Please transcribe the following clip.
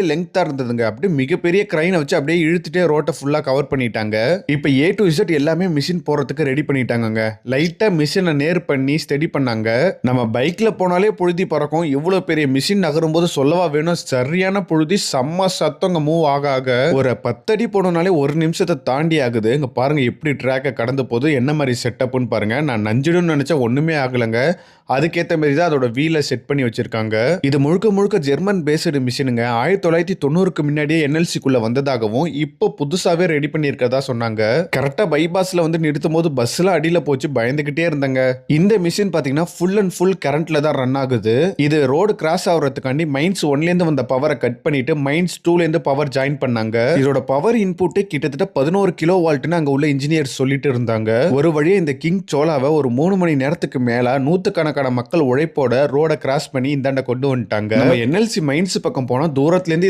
லெங்தா இருந்ததுங்க. அப்படியே மிகப்பெரிய கிரைன வச்சு அப்படியே இழுத்துட்டே ரோட்ட ஃபுல்லா கவர் பண்ணிட்டாங்க. இப்ப ஏ டூ இசட் எல்லாமே மிஷின் போறதுக்கு ரெடி பண்ணிட்டாங்கங்க. லைட்டா மிஷின நேர் பண்ணி ஸ்டெடி பண்ணாங்க. நம்ம பைக்ல போனாலே புழுதி பறக்கும். இவ்வளவு பெரிய மிஷின் நகரும்போது சொல்லவா வேணும். சரியான புழுதி, செம்ம சத்தங்க. மூவ் ஆக ஆக ஒரு 10 அடி போனோம்னாலே 1 நிமிஷத்தை தாண்டி ஆகுது. இங்க பாருங்க எப்படி ட்ராக்க கடந்து போது, என்ன மாதிரி செட்டப்னு பாருங்க. நான் நஞ்சிடும்னு நினைச்சா ஒண்ணுமே ஆகலங்க. அதுக்கேற்ற மாதிரி தான் அதோட வீலை செட் பண்ணி வச்சிருக்காங்க. இது முழுக்க முழுக்க ஜெர்மன் பேஸ்டு மிஷினுங்க. 1990க்கு முன்னாடியே என்எல்சிக்குள்ள வந்ததாகவும் இப்போ புதுசாவே ரெடி பண்ணி இருக்கதா சொன்னாங்க. கரெக்டா பைபாஸ்ல வந்து நிறுத்தும் போது பஸ்ல அடியில போச்சு, பயந்துகிட்டே இருந்தாங்க. இந்த மிஷின் பாத்தீங்கன்னா ஃபுல் அண்ட் ஃபுல் கரண்ட்ல தான் ரன் ஆகுது. இது ரோடு கிராஸ் ஆகுறதுக்காண்டி மைன்ஸ் 1ல இருந்து வந்த பவரை கட் பண்ணிட்டு மைன்ஸ் 2ல இருந்து பவர் ஜாயின் பண்ணாங்க. இதோட பவர் இன்புட் கிட்டத்தட்ட 11 கிலோ வால்ட்னு அங்க உள்ள இன்ஜினியர் சொல்லிட்டு இருந்தாங்க. ஒரு வழியா இந்த கிங் சோலாவை ஒரு 3 மணி நேரத்துக்கு மேல நூத்துக்கணக்கான மக்கள் உழைப்போட ரோட கிராஸ் பண்ணி இந்தாண்ட கொண்டு வந்துட்டாங்க. நம்ம என்எல்சி மைன்ஸ் பக்கம் போனா தூரத்துல இருந்து